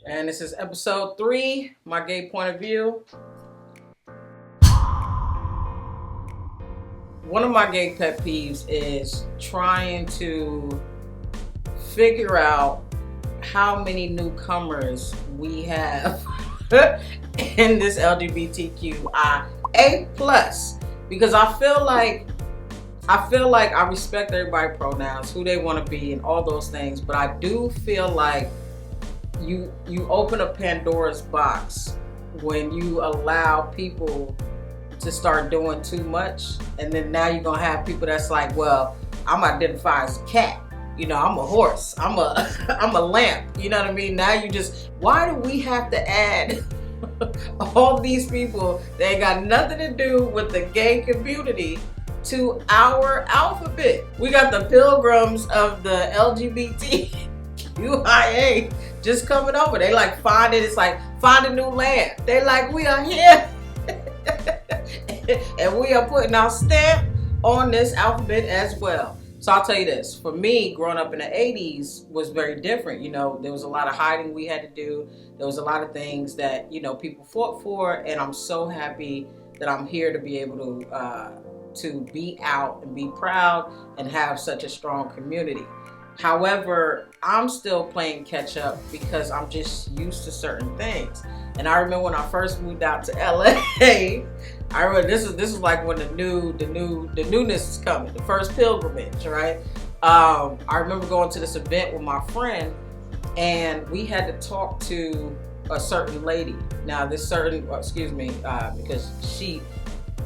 And this is episode 3, my gay point of view. One of my gay pet peeves is trying to figure out how many newcomers we have in this LGBTQIA+, because I feel like I respect everybody's pronouns, who they want to be, and all those things, but I do feel like you open a Pandora's box when you allow people to start doing too much, and then now you're gonna have people that's like, well, I'm identify as a cat, you know, I'm a horse, I'm a lamp, you know what I mean? Now you just, why do we have to add all these people that ain't got nothing to do with the gay community to our alphabet? We got the pilgrims of the LGBTQIA just coming over. They like find a new land. They like, we are here and we are putting our stamp on this alphabet as well. So I'll tell you this, for me, growing up in the 80s was very different. You know, there was a lot of hiding we had to do. There was a lot of things that, you know, people fought for, and I'm so happy that I'm here to be able to be out and be proud and have such a strong community. However, I'm still playing catch up because I'm just used to certain things. And I remember when I first moved out to LA, I remember this is like when the newness is coming, the first pilgrimage, right? I remember going to this event with my friend, and we had to talk to a certain lady. Now this certain, because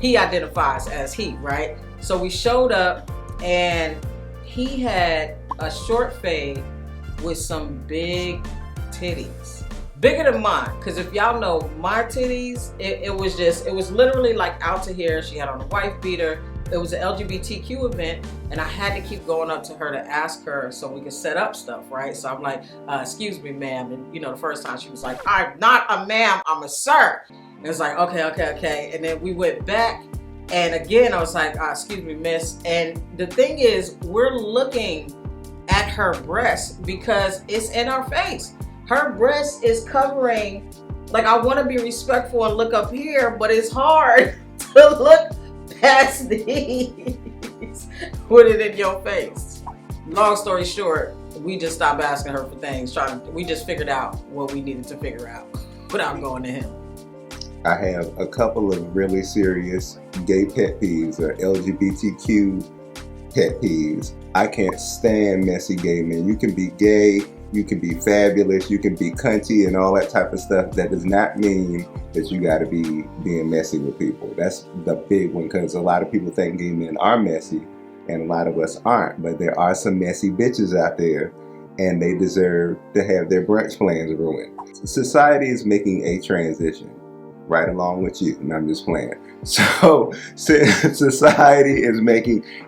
he identifies as he, right? So we showed up, and he had a short fade with some big titties, bigger than mine. Because if y'all know my titties, it was literally like out to here. She had on a wife beater. It was an LGBTQ event, and I had to keep going up to her to ask her so we could set up stuff, right? So I'm like, excuse me, ma'am. And you know, the first time she was like, I'm not a ma'am, I'm a sir. And it's like, okay. And then we went back, and again, I was like, excuse me, miss. And the thing is, we're looking at her breast because it's in our face. Her breast is covering, like, I want to be respectful and look up here, but it's hard to look past these with it in your face. Long story short, we just stopped asking her for things. We just figured out what we needed to figure out without going to him. I have a couple of really serious gay pet peeves, or LGBTQ pet peeves. I can't stand messy gay men. You can be gay, you can be fabulous, you can be cunty and all that type of stuff. That does not mean that you gotta be being messy with people. That's the big one, because a lot of people think gay men are messy and a lot of us aren't. But there are some messy bitches out there, and they deserve to have their brunch plans ruined. Society is making a transition right along with you, and I'm just playing. So society is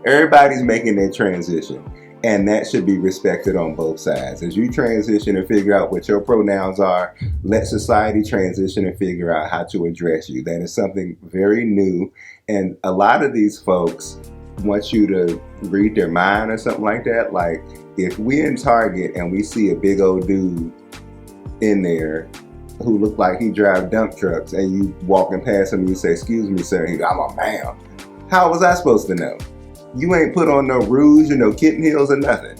everybody's making their transition, and that should be respected on both sides. As you transition and figure out what your pronouns are, let society transition and figure out how to address you. That is something very new, and a lot of these folks want you to read their mind or something like that. Like, if we're in Target and we see a big old dude in there who look like he drive dump trucks, and you walking past him and you say, excuse me, sir, he go, I'm a ma'am. How was I supposed to know? You ain't put on no rouge or no kitten heels or nothing.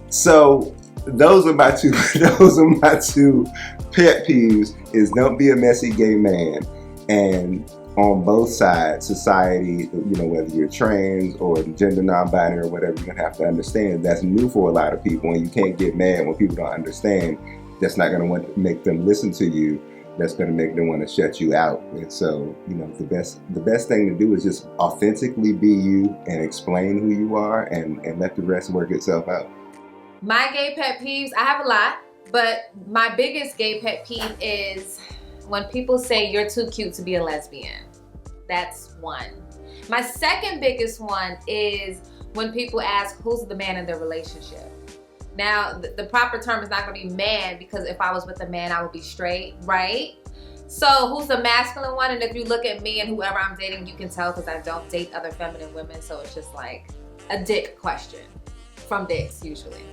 So those are my two pet peeves, is don't be a messy gay man. And on both sides, society, you know, whether you're trans or gender non-binary or whatever, you're gonna have to understand that's new for a lot of people, and you can't get mad when people don't understand. That's not going to want to make them listen to you. That's going to make them want to shut you out. And so, you know, the best thing to do is just authentically be you and explain who you are, and let the rest work itself out. My gay pet peeves, I have a lot, but my biggest gay pet peeve is when people say you're too cute to be a lesbian. That's one. My second biggest one is when people ask who's the man in their relationship. Now, the proper term is not going to be man, because if I was with a man, I would be straight, right? So who's the masculine one? And if you look at me and whoever I'm dating, you can tell, because I don't date other feminine women. So it's just like a dick question from dicks usually.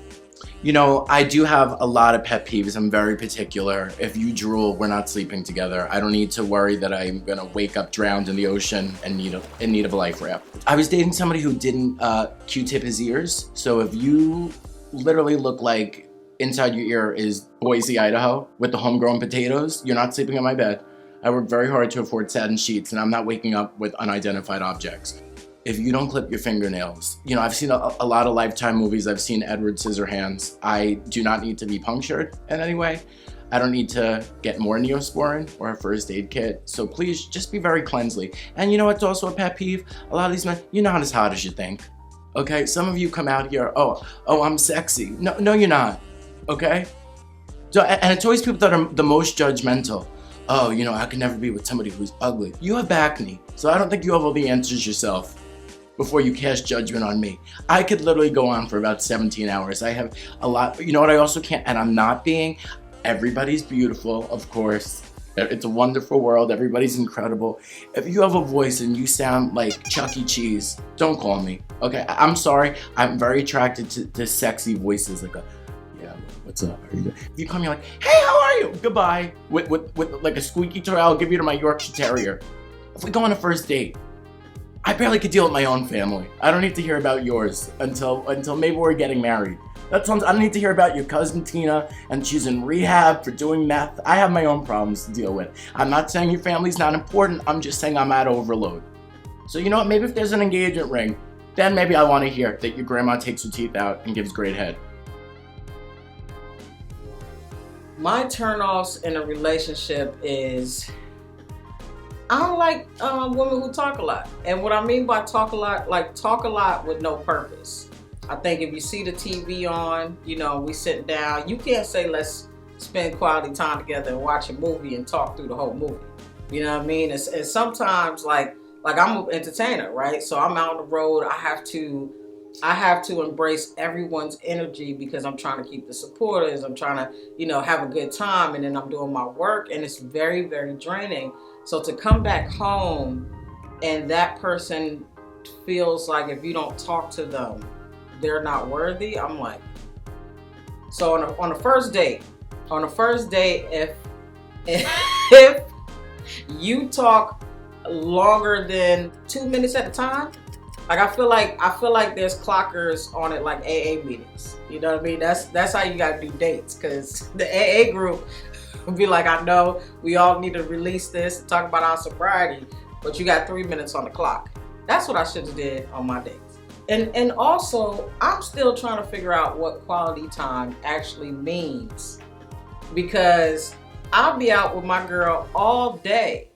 You know, I do have a lot of pet peeves. I'm very particular. If you drool, we're not sleeping together. I don't need to worry that I'm gonna wake up drowned in the ocean and in need of a life raft. I was dating somebody who didn't Q-tip his ears. So if you literally look like inside your ear is Boise, Idaho, with the homegrown potatoes, you're not sleeping in my bed. I work very hard to afford satin sheets, and I'm not waking up with unidentified objects. If you don't clip your fingernails, you know, I've seen a lot of Lifetime movies. I've seen Edward Scissorhands. I do not need to be punctured in any way. I don't need to get more Neosporin or a first aid kit. So please just be very cleansely. And you know what's also a pet peeve? A lot of these men, you're not as hot as you think. Okay, some of you come out here, oh, I'm sexy. No, you're not. Okay? So, and it's always people that are the most judgmental. Oh, you know, I could never be with somebody who's ugly. You have acne, so I don't think you have all the answers yourself before you cast judgment on me. I could literally go on for about 17 hours. I have a lot, you know what I also can't, and I'm not being, everybody's beautiful, of course. It's a wonderful world, everybody's incredible. If you have a voice and you sound like Chuck E. Cheese, don't call me, okay? I'm sorry, I'm very attracted to sexy voices, like a, yeah, what's up, how are you doing? If you call me like, hey, how are you? Goodbye. With like a squeaky toy, I'll give you to my Yorkshire Terrier. If we go on a first date, I barely could deal with my own family. I don't need to hear about yours until maybe we're getting married. I don't need to hear about your cousin Tina and she's in rehab for doing meth. I have my own problems to deal with. I'm not saying your family's not important. I'm just saying I'm at overload. So you know what? Maybe if there's an engagement ring, then maybe I want to hear that your grandma takes her teeth out and gives great head. My turnoffs in a relationship is I don't like women who talk a lot. And what I mean by talk a lot, like talk a lot with no purpose. I think if you see the TV on, you know, we sit down, you can't say let's spend quality time together and watch a movie and talk through the whole movie. You know what I mean? And sometimes like I'm an entertainer, right? So I'm out on the road. I have to embrace everyone's energy because I'm trying to keep the supporters. I'm trying to, you know, have a good time, and then I'm doing my work, and it's very, very draining. So to come back home and that person feels like if you don't talk to them, they're not worthy, I'm like, so on the first date, if you talk longer than 2 minutes at a time, like I feel like there's clockers on it, like AA meetings. You know what I mean? That's how you gotta do dates, because the AA group will be like, I know we all need to release this and talk about our sobriety, but you got 3 minutes on the clock. That's what I should have did on my dates. And also, I'm still trying to figure out what quality time actually means, because I'll be out with my girl all day,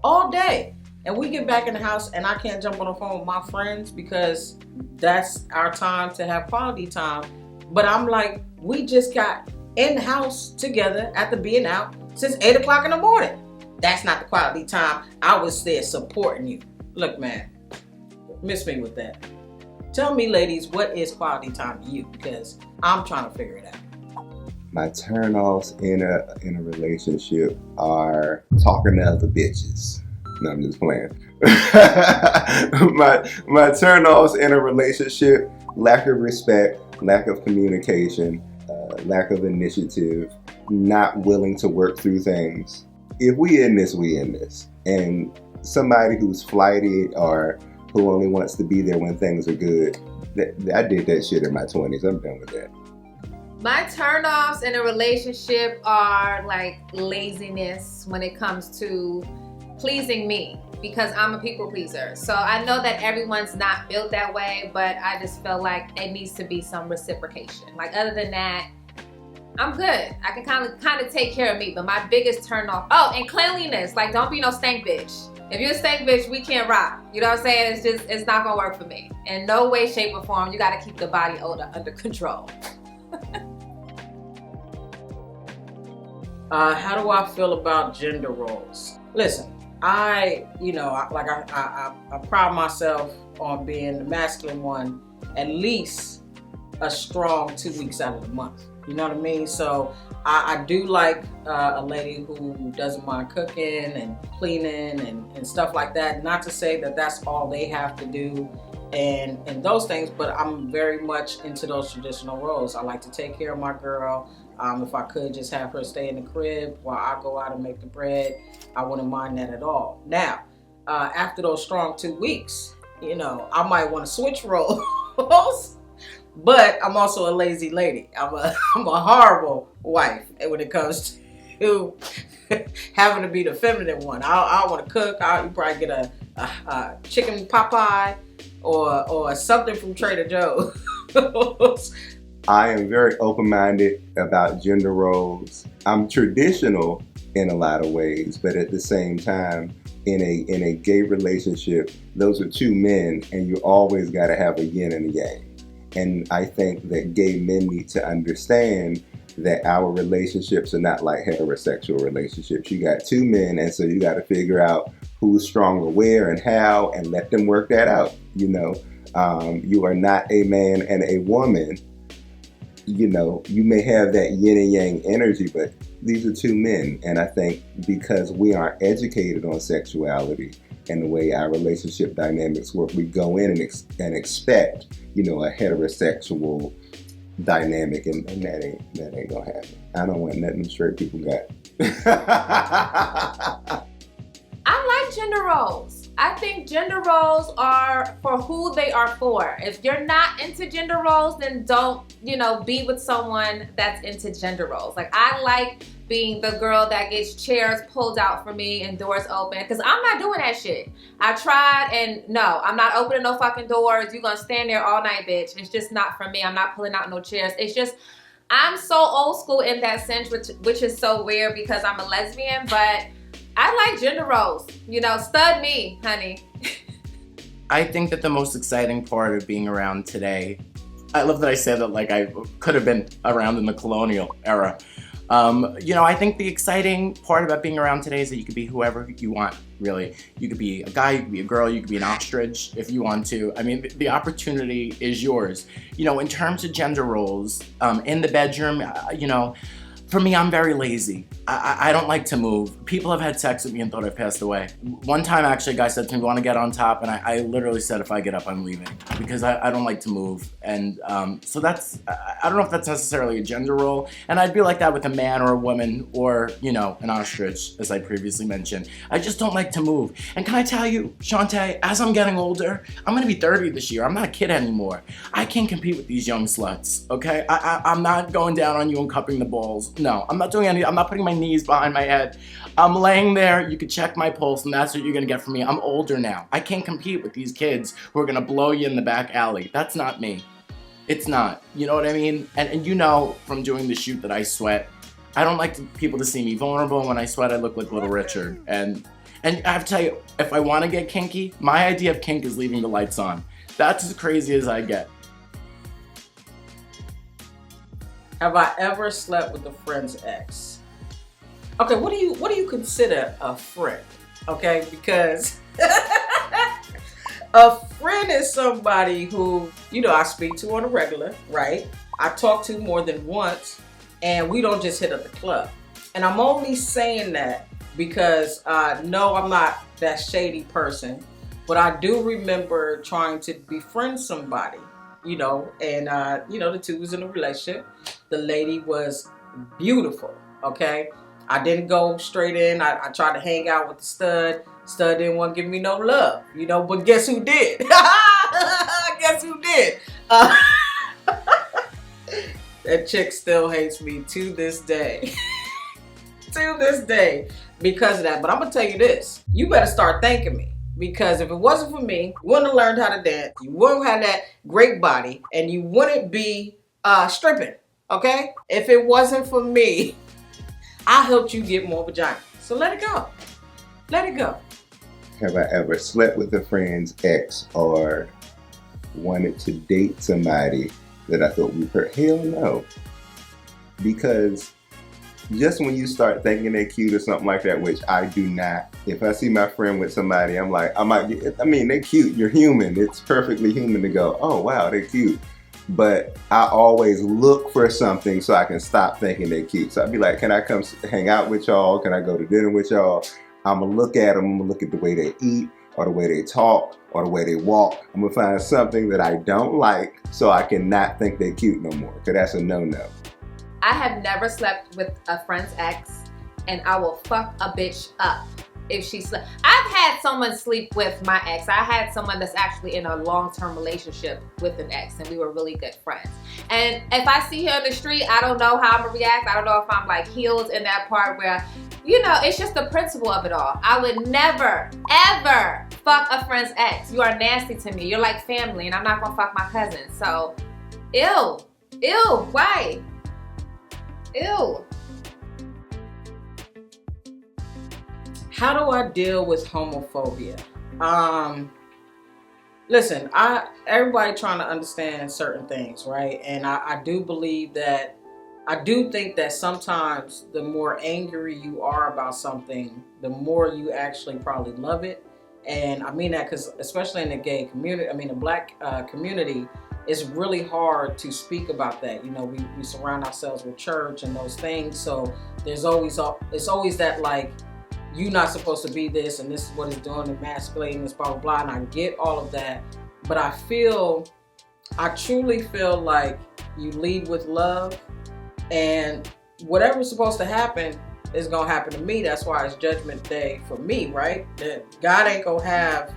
and we get back in the house and I can't jump on the phone with my friends because that's our time to have quality time. But I'm like, we just got in the house together after being out since 8 o'clock in the morning. That's not the quality time. I was there supporting you. Look, man, miss me with that. Tell me, ladies, what is quality time to you? Because I'm trying to figure it out. My turnoffs in a relationship are talking to other bitches. No, I'm just playing. my turnoffs in a relationship: lack of respect, lack of communication, lack of initiative, not willing to work through things. If we in this, we in this. And somebody who's flighty or who only wants to be there when things are good, I did that shit in my 20s. I'm done with that. My turnoffs in a relationship are like laziness when it comes to pleasing me, because I'm a people pleaser. So I know that everyone's not built that way, but I just feel like it needs to be some reciprocation. Like, other than that, I'm good. I can kind of take care of me. But my biggest turnoff, and cleanliness. Like, don't be no stank bitch. If you're a stank bitch, we can't rock. You know what I'm saying? It's not gonna work for me. In no way, shape, or form. You gotta keep the body odor under control. How do I feel about gender roles? Listen, I pride myself on being the masculine one at least a strong 2 weeks out of the month. You know what I mean? So I do like a lady who doesn't mind cooking and cleaning and stuff like that. Not to say that that's all they have to do. and those things, but I'm very much into those traditional roles. I like to take care of my girl. If I could just have her stay in the crib while I go out and make the bread, I wouldn't mind that at all. Now, after those strong 2 weeks, you know, I might want to switch roles, but I'm also a lazy lady. I'm a horrible wife when it comes to having to be the feminine one. I want to cook. You probably get a chicken pot pie or something from Trader Joe's. I am very open-minded about gender roles. I'm traditional in a lot of ways, but at the same time, in a gay relationship, those are two men, and you always got to have a yin and a yang. And I think that gay men need to understand that our relationships are not like heterosexual relationships. You got two men, and so you got to figure out who's stronger where and how, and let them work that out. You know, you are not a man and a woman. You know, you may have that yin and yang energy, but these are two men. And I think because we aren't educated on sexuality and the way our relationship dynamics work, we go in and expect, you know, a heterosexual dynamic, and that ain't gonna happen. I don't want nothing straight people got. I like gender roles. I think gender roles are for who they are for. If you're not into gender roles, then don't, you know, be with someone that's into gender roles. Like, I like being the girl that gets chairs pulled out for me and doors open, because I'm not doing that shit. I tried, and no, I'm not opening no fucking doors. You're gonna stand there all night, bitch. It's just not for me. I'm not pulling out no chairs. It's just, I'm so old school in that sense, which is so weird because I'm a lesbian, but I like gender roles. You know, stud me, honey. I think that the most exciting part of being around today, I love that I said that like I could have been around in the colonial era. You know, I think the exciting part about being around today is that you could be whoever you want, really. You could be a guy, you could be a girl, you could be an ostrich if you want to. I mean, the opportunity is yours. You know, in terms of gender roles, in the bedroom, you know, for me, I'm very lazy. I don't like to move. People have had sex with me and thought I passed away. One time, actually, a guy said to me, "Want to get on top?" And I literally said, "If I get up, I'm leaving," because I don't like to move. And so that's, I don't know if that's necessarily a gender role. And I'd be like that with a man or a woman or, you know, an ostrich, as I previously mentioned. I just don't like to move. And can I tell you, Chaunte, as I'm getting older, I'm gonna be 30 this year. I'm not a kid anymore. I can't compete with these young sluts, okay? I'm not going down on you and cupping the balls. No, I'm not doing any, I'm not putting my knees behind my head. I'm laying there, you can check my pulse, and that's what you're gonna get from me. I'm older now. I can't compete with these kids who are gonna blow you in the back alley. That's not me. It's not. You know what I mean? And you know from doing the shoot that I sweat. I don't like people to see me vulnerable. When I sweat, I look like Little Richard. And I have to tell you, if I wanna get kinky, my idea of kink is leaving the lights on. That's as crazy as I get. Have I ever slept with a friend's ex? Okay, what do you consider a friend? Okay, because a friend is somebody who, you know, I speak to on a regular, right? I talk to more than once, and we don't just hit up the club. And I'm only saying that because no, I'm not that shady person, but I do remember trying to befriend somebody, you know, and you know, the two was in a relationship. The lady was beautiful, okay? I didn't go straight in. I tried to hang out with the stud. Stud didn't want to give me no love, you know, but guess who did? Guess who did? That chick still hates me to this day. To this day because of that. But I'm going to tell you this. You better start thanking me. Because if it wasn't for me, you wouldn't have learned how to dance. You wouldn't have that great body. And you wouldn't be stripping. Okay? If it wasn't for me, I helped you get more vagina. So let it go. Let it go. Have I ever slept with a friend's ex or wanted to date somebody that I thought we hurt? Hell no. Because just when you start thinking they're cute or something like that, which I do not, if I see my friend with somebody, I'm like, they're cute. You're human. It's perfectly human to go, oh, wow, they're cute. But I always look for something so I can stop thinking they're cute. So I'd be like, can I come hang out with y'all? Can I go to dinner with y'all? I'm going to look at them. I'm going to look at the way they eat. or the way they talk or the way they walk. I'm gonna find something that I don't like so I can not think they're cute no more, because that's a no-no. I have never slept with a friend's ex, and I will fuck a bitch up if she slept. I've had someone sleep with my ex. I had someone that's actually in a long-term relationship with an ex, and we were really good friends. And if I see her in the street, I don't know how I'm gonna react. I don't know if I'm like healed in that part where, you know, it's just the principle of it all. I would never, ever fuck a friend's ex. You are nasty to me. You're like family, and I'm not gonna fuck my cousin. So, ew, why? Ew. How do I deal with homophobia? Listen, everybody trying to understand certain things, right? And I do believe that, I do think that sometimes the more angry you are about something, the more you actually probably love it. And I mean that because especially in the gay community, the black community, it's really hard to speak about that. You know, we surround ourselves with church and those things. So it's always that like, you're not supposed to be this, and this is what it's doing, emasculating, this blah, blah, blah. And I get all of that. But I truly feel like you lead with love, and whatever's supposed to happen is going to happen to me. That's why it's Judgment Day for me, right? That God ain't going to have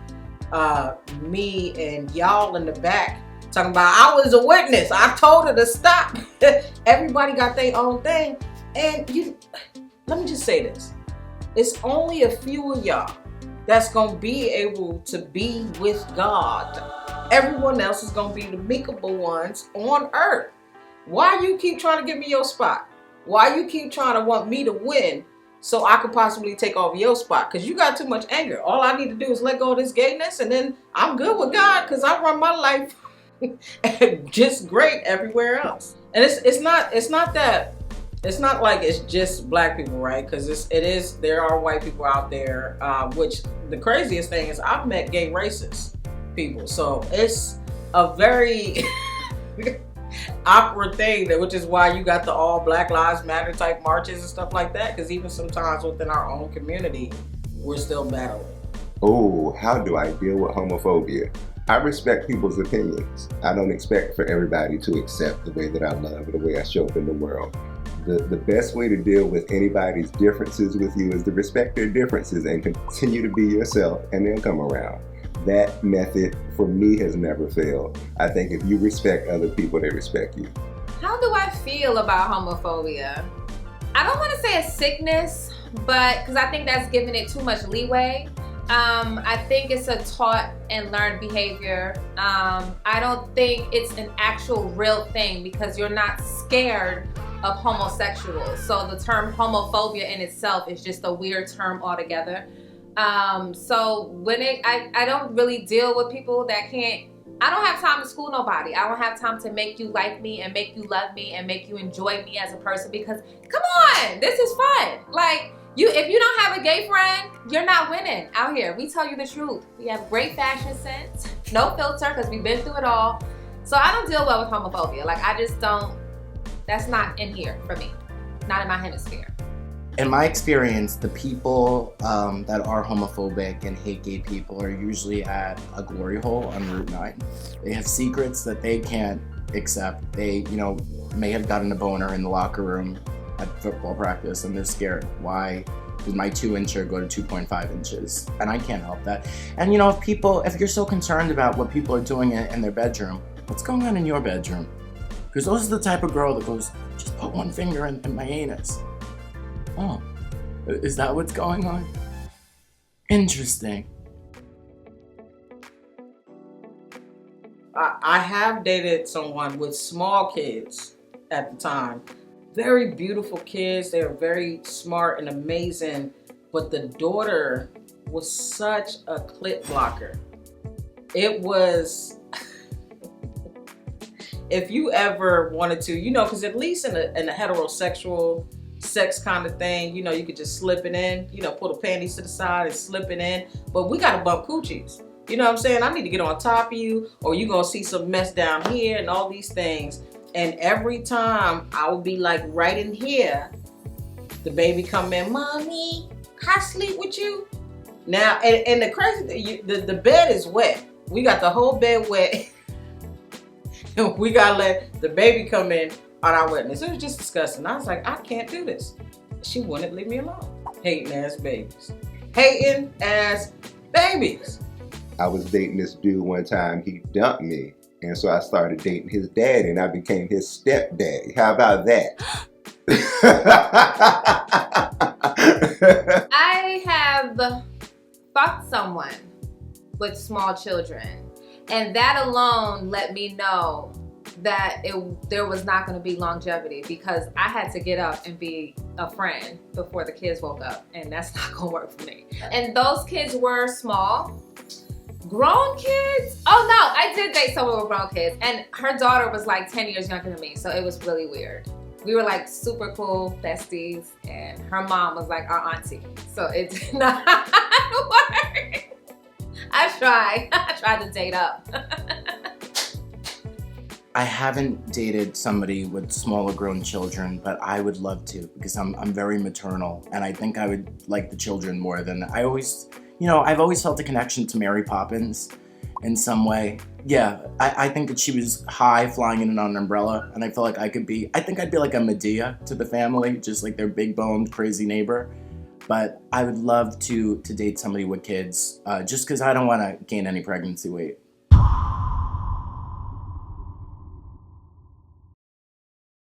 me and y'all in the back talking about, I was a witness, I told her to stop. Everybody got their own thing. And let me just say this. It's only a few of y'all that's going to be able to be with God. Everyone else is going to be the meekable ones on earth. Why you keep trying to give me your spot? Why you keep trying to want me to win so I could possibly take off your spot? Because you got too much anger. All I need to do is let go of this gayness, and then I'm good with God because I run my life just great everywhere else. And it's not like it's just black people, right? Because there are white people out there, which the craziest thing is I've met gay racist people. So it's a very awkward thing, which is why you got the all Black Lives Matter type marches and stuff like that. Because even sometimes within our own community, we're still battling. Oh, how do I deal with homophobia? I respect people's opinions. I don't expect for everybody to accept the way that I love or the way I show up in the world. The best way to deal with anybody's differences with you is to respect their differences and continue to be yourself, and they'll come around. That method for me has never failed. I think if you respect other people, they respect you. How do I feel about homophobia? I don't want to say a sickness, but because I think that's giving it too much leeway. I think it's a taught and learned behavior. I don't think it's an actual real thing because you're not scared of homosexuals. So the term homophobia in itself is just a weird term altogether. So when I don't really deal with people that can't, I don't have time to school nobody. I don't have time to make you like me and make you love me and make you enjoy me as a person because, come on, this is fun. Like, if you don't have a gay friend, you're not winning out here. We tell you the truth. We have great fashion sense, no filter because we've been through it all. So I don't deal well with homophobia. Like, I just don't, that's not in here for me, not in my hemisphere. In my experience, the people that are homophobic and hate gay people are usually at a glory hole on Route 9. They have secrets that they can't accept. They, may have gotten a boner in the locker room at football practice and they're scared. Why did my 2-incher go to 2.5 inches? And I can't help that. And if you're so concerned about what people are doing in their bedroom, what's going on in your bedroom? Because those are the type of girl that goes, just put one finger in my anus. Oh, is that what's going on? Interesting. I have dated someone with small kids at the time. Very beautiful kids. They were very smart and amazing. But the daughter was such a clit blocker. It was, if you ever wanted to, because at least in a heterosexual sex kind of thing, you could just slip it in, pull the panties to the side and slip it in. But we got to bump coochies. You know what I'm saying? I need to get on top of you, or you're going to see some mess down here and all these things. And every time I would be like right in here, the baby come in, Mommy, can I sleep with you? Now, and the crazy thing, the bed is wet. We got the whole bed wet. And we got to let the baby come in on our wetness. It was just disgusting. I was like, I can't do this. She wouldn't leave me alone. Hating ass babies. Hating ass babies. I was dating this dude one time. He dumped me. And so I started dating his dad and I became his stepdaddy. How about that? I have fucked someone with small children. And that alone let me know that there was not going to be longevity, because I had to get up and be a friend before the kids woke up, and that's not going to work for me. And those kids were small. Grown kids? Oh no, I did date someone with grown kids, and her daughter was like 10 years younger than me, so it was really weird. We were like super cool besties, and her mom was like our auntie, so it did not work. I tried to date up. I haven't dated somebody with smaller grown children, but I would love to, because I'm very maternal, and I think I would like the children more than I always, I've always felt a connection to Mary Poppins in some way. Yeah, I think that she was high flying in an umbrella, and I feel like I think I'd be like a Medea to the family, just like their big boned crazy neighbor. But I would love to date somebody with kids, just because I don't want to gain any pregnancy weight.